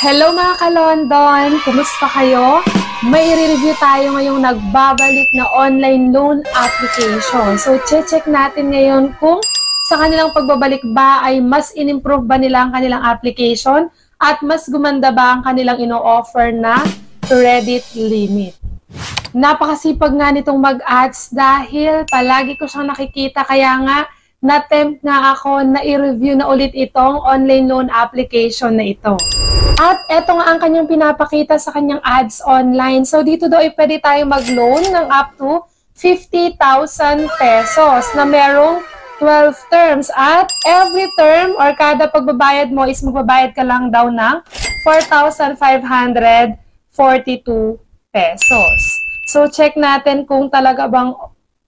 Hello mga ka-London! Kumusta kayo? May i-review tayo ngayong nagbabalik na online loan application. So, check natin ngayon kung sa kanilang pagbabalik ba ay mas in-improve ba nila ang kanilang application at mas gumanda ba ang kanilang ino-offer na credit limit. Napakasipag nga nitong mag-ads dahil palagi ko siyang nakikita, kaya nga na-tempt nga ako na i-review na ulit itong online loan application na ito. At eto nga ang kanyang pinapakita sa kanyang ads online. So dito daw ay pwede tayo mag-loan ng up to 50,000 pesos na merong 12 terms. At every term or kada pagbabayad mo is magbabayad ka lang daw ng 4,542 pesos. So check natin kung talaga bang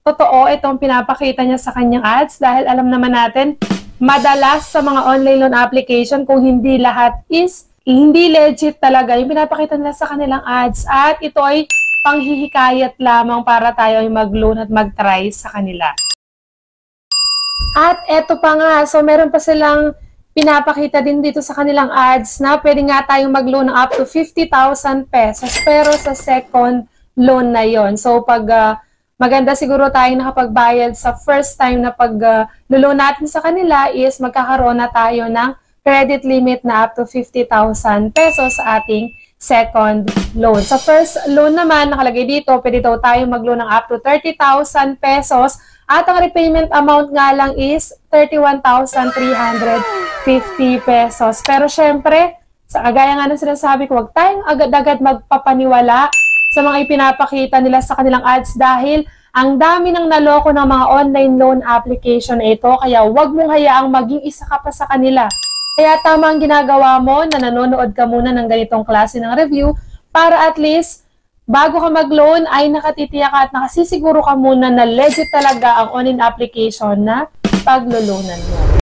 totoo itong pinapakita niya sa kanyang ads, dahil alam naman natin madalas sa mga online loan application kung hindi lahat is hindi legit talaga yung pinapakita nila sa kanilang ads, at ito ay panghihikayat lamang para tayo ay mag-loan at mag-try sa kanila. At eto pa nga, so meron pa silang pinapakita din dito sa kanilang ads na pwede nga tayong mag-loan ng up to 50,000 pesos pero sa second loan na yon. So pag maganda siguro tayong nakapagbayad sa first time na pag-loan natin sa kanila is magkakaroon na tayo ng credit limit na up to 50,000 pesos sa ating second loan. Sa first loan naman, nakalagay dito, pwede daw tayo mag-loan ng up to 30,000 pesos at ang repayment amount nga lang is 31,350 pesos. Pero syempre, sa kagaya nga ng sinasabi ko, huwag tayong agad-agad magpapaniwala sa mga ipinapakita nila sa kanilang ads dahil ang dami ng naloko ng mga online loan application na ito, kaya huwag mong hayaang maging isa ka pa sa kanila. Kaya tama ang ginagawa mo na nanonood ka muna ng ganitong klase ng review para at least bago ka mag-loan ay nakatitiyak ka at nakasisiguro ka muna na legit talaga ang online application na pag-loanan mo.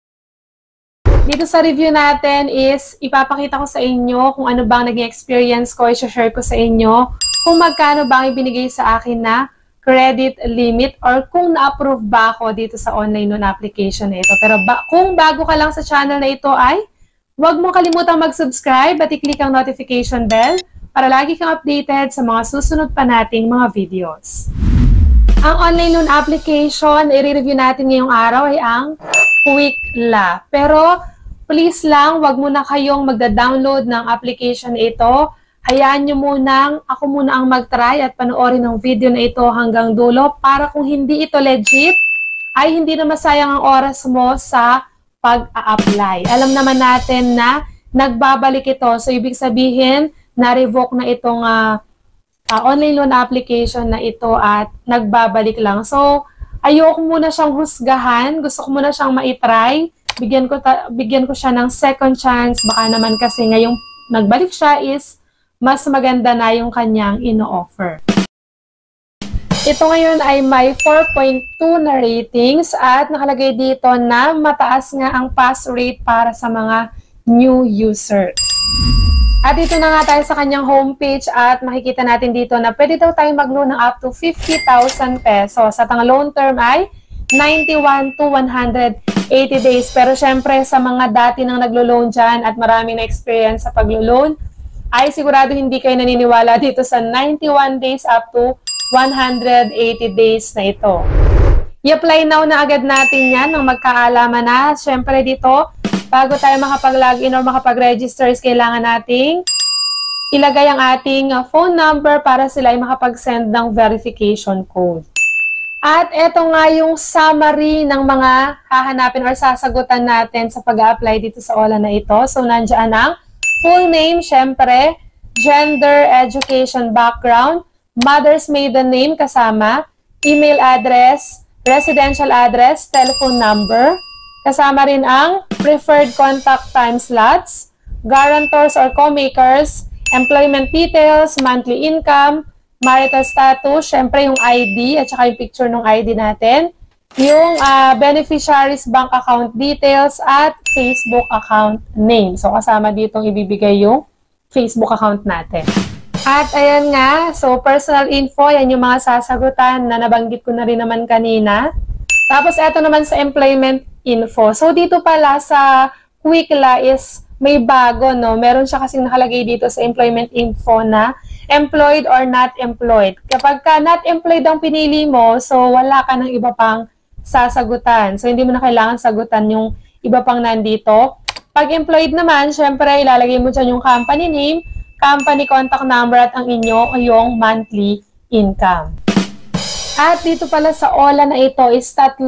Dito sa review natin is ipapakita ko sa inyo kung ano bang naging experience ko, i-share ko sa inyo kung magkano bang ibinigay sa akin na credit limit or kung na-approve ba ako dito sa online loan application na ito. Pero kung bago ka lang sa channel na ito ay huwag mong kalimutang mag-subscribe at i-click ang notification bell para lagi kang updated sa mga susunod pa nating mga videos. Ang online loan application na i-review natin ngayong araw ay ang Quickla. Pero please lang, huwag muna kayong magda-download ng application na ito. Hayaan nyo munang, ako muna ang mag-try at panoorin ang video na ito hanggang dulo para kung hindi ito legit, ay hindi na masayang ang oras mo sa pag-a-apply. Alam naman natin na nagbabalik ito. So, ibig sabihin, na-revoke na itong online loan application na ito at nagbabalik lang. So, ayoko muna siyang husgahan. Gusto ko muna siyang ma-try. Bigyan ko siya ng second chance. Baka naman kasi ngayong nagbalik siya is mas maganda na yung kanyang ino-offer. Ito ngayon ay may 4.2 na ratings at nakalagay dito na mataas nga ang pass rate para sa mga new users. At dito na nga tayo sa kanyang homepage at makikita natin dito na pwede daw tayong mag-loan ng up to 50,000 pesos. At ang loan term ay 91 to 180 days. Pero syempre sa mga dati nang naglo-loan dyan at maraming na experience sa paglo-loan, ay sigurado hindi kayo naniniwala dito sa 91 days up to 180 days na ito. I-apply now na agad natin yan nang magkaalaman na. Siyempre dito, bago tayo makapag-login or makapag-register, kailangan nating ilagay ang ating phone number para sila ay makapag-send ng verification code. At ito nga yung summary ng mga hahanapin or sasagutan natin sa pag-a-apply dito sa OLA na ito. So, nandiyan ang full name, syempre, gender, education, background, mother's maiden name kasama, email address, residential address, telephone number, kasama rin ang preferred contact time slots, guarantors or co-makers, employment details, monthly income, marital status, syempre yung ID at saka yung picture ng ID natin, yung beneficiaries bank account details at Facebook account name. So, kasama ditong ibibigay yung Facebook account natin. At ayan nga, so personal info, yan yung mga sasagutan na nabanggit ko na rin naman kanina. Tapos, eto naman sa employment info. So, dito pala sa Quickla is may bago, no? Meron siya kasing nakalagay dito sa employment info na employed or not employed. Kapag ka not employed ang pinili mo, so wala ka ng iba pang sasagutan. So, hindi mo na kailangan sagutan yung iba pang nandito. Pag employed naman, syempre, ilalagay mo dyan yung company name, company contact number at ang yung monthly income. At dito pala sa OLA na ito is 3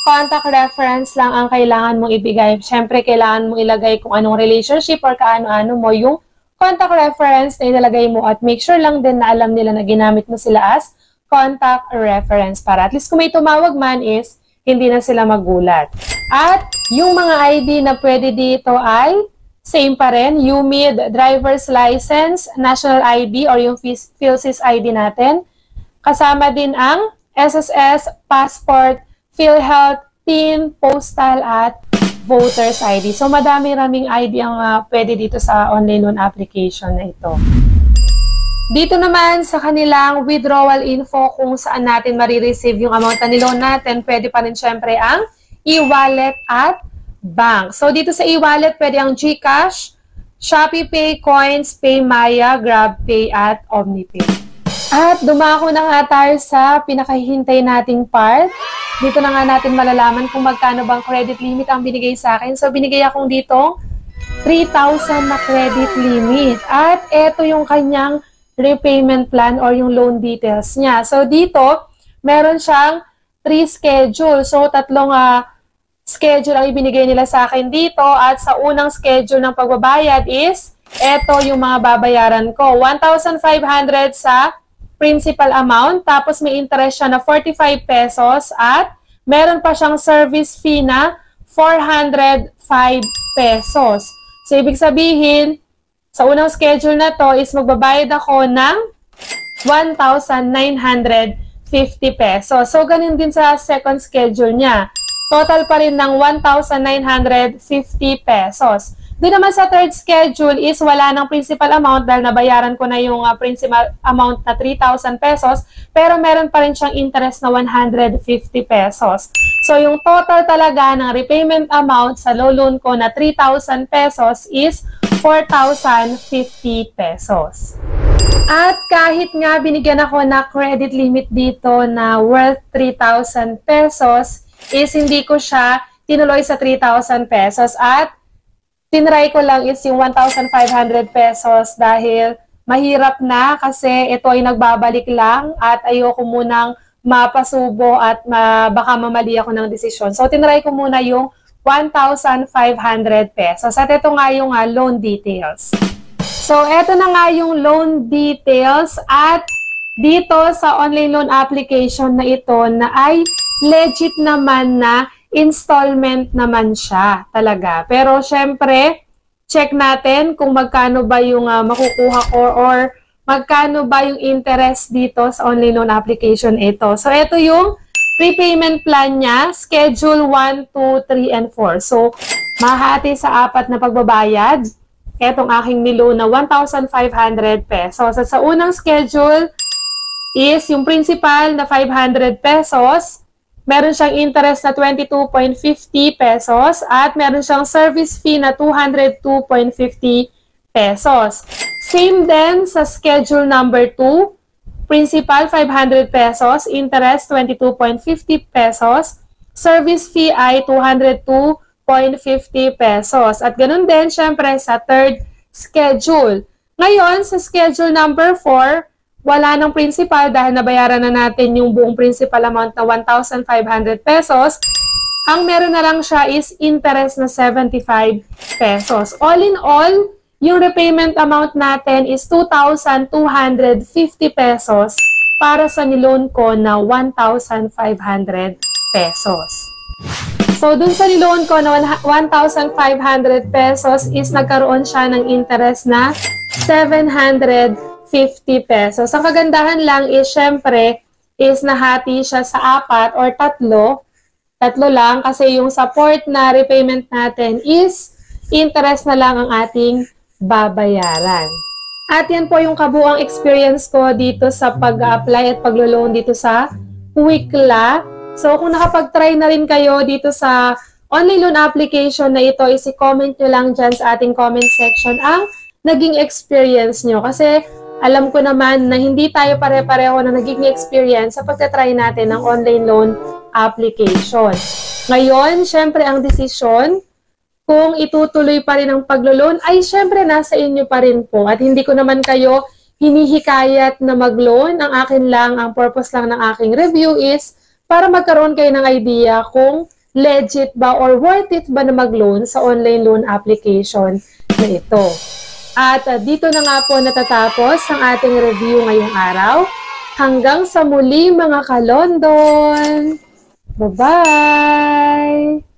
contact reference lang ang kailangan mong ibigay. Siyempre, kailangan mong ilagay kung anong relationship or kaano-ano mo yung contact reference na ilalagay mo at make sure lang din na alam nila na ginamit mo sila as contact reference para at least kung may tumawag man is hindi na sila magulat. At yung mga ID na pwede dito ay same pa rin, UMID, driver's license, national ID or yung PhilSys ID natin. Kasama din ang SSS, passport, PhilHealth, TIN, postal, at voter's ID. So, madami-raming ID ang pwede dito sa online loan application na ito. Dito naman sa kanilang withdrawal info kung saan natin marireceive yung amount na niloan natin, pwede pa rin syempre ang e-wallet at bank. So, dito sa e-wallet, pwede ang GCash, ShopeePay, Coins, PayMaya, GrabPay, at OmniPay. At dumako na nga tayo sa pinakahihintay nating part. Dito na nga natin malalaman kung magkano bang credit limit ang binigay sa akin. So, binigay akong dito 3,000 na credit limit. At ito yung kanyang repayment plan or yung loan details niya. So, dito, meron siyang 3 schedule. So, 3 schedule ang ibinigay nila sa akin dito. At sa unang schedule ng pagbabayad is, ito yung mga babayaran ko. 1,500 sa principal amount, tapos may interest siya na 45 pesos at meron pa siyang service fee na 405 pesos. So, ibig sabihin, sa unang schedule na to is magbabayad ako ng 1,950 pesos. So, ganun din sa second schedule niya. Total pa rin ng 1,950 pesos. Doon naman sa third schedule is wala ng principal amount dahil nabayaran ko na yung principal amount na 3,000 pesos pero meron pa rin siyang interest na 150 pesos. So yung total talaga ng repayment amount sa loan ko na 3,000 pesos is 4,050 pesos. At kahit nga binigyan ako na credit limit dito na worth 3,000 pesos is hindi ko siya tinuloy sa 3,000 pesos at tinry ko lang is yung 1,500 pesos dahil mahirap na kasi ito ay nagbabalik lang at ayoko munang mapasubo at baka mamali ako ng desisyon. So, tinry ko muna yung 1,500 pesos. At ito nga yung loan details. So, ito na nga yung loan details at dito sa online loan application na ito na ay legit naman na installment naman siya talaga. Pero syempre, check natin kung magkano ba yung makukuha ko or magkano ba yung interest dito sa online loan application ito. So, ito yung prepayment plan niya, schedule 1, 2, 3, and 4. So, mahati sa 4 na pagbabayad. Etong aking niloan na 1,500 pesos. At sa unang schedule is yung principal na 500 pesos. Meron siyang interest na 22.50 pesos at meron siyang service fee na 202.50 pesos. Same din sa schedule number 2, principal 500 pesos, interest 22.50 pesos, service fee ay 202.50 pesos. At ganun din syempre sa third schedule. Ngayon, sa schedule number 4, wala ng principal dahil nabayaran na natin yung buong principal amount na 1,500 pesos. Ang meron na lang siya is interest na 75 pesos. All in all, yung repayment amount natin is 2,250 pesos para sa niloan ko na 1,500 pesos. So, dun sa niloan ko na 1,500 pesos is nagkaroon siya ng interest na 750 pesos. Ang kagandahan lang is, syempre, is nahati siya sa 4 or 3. 3 lang kasi yung support na repayment natin is interest na lang ang ating babayaran. At yan po yung kabuang experience ko dito sa pag-apply at paglo-loan dito sa Wikla. So, kung nakapag-try na rin kayo dito sa online loan application na ito is i-comment nyo lang dyan sa ating comment section ang naging experience nyo. Kasi alam ko naman na hindi tayo pare-pareho na naging experience sa pagtatry natin ng online loan application. Ngayon, syempre ang desisyon kung itutuloy pa rin ang paglo-loan ay syempre nasa inyo pa rin po. At hindi ko naman kayo hinihikayat na mag-loan. Ang akin lang, ang purpose lang ng aking review is para magkaroon kayo ng idea kung legit ba or worth it ba na mag-loan sa online loan application na ito. At dito na nga po natatapos ang ating review ngayong araw. Hanggang sa muli mga ka-London! Bye-bye!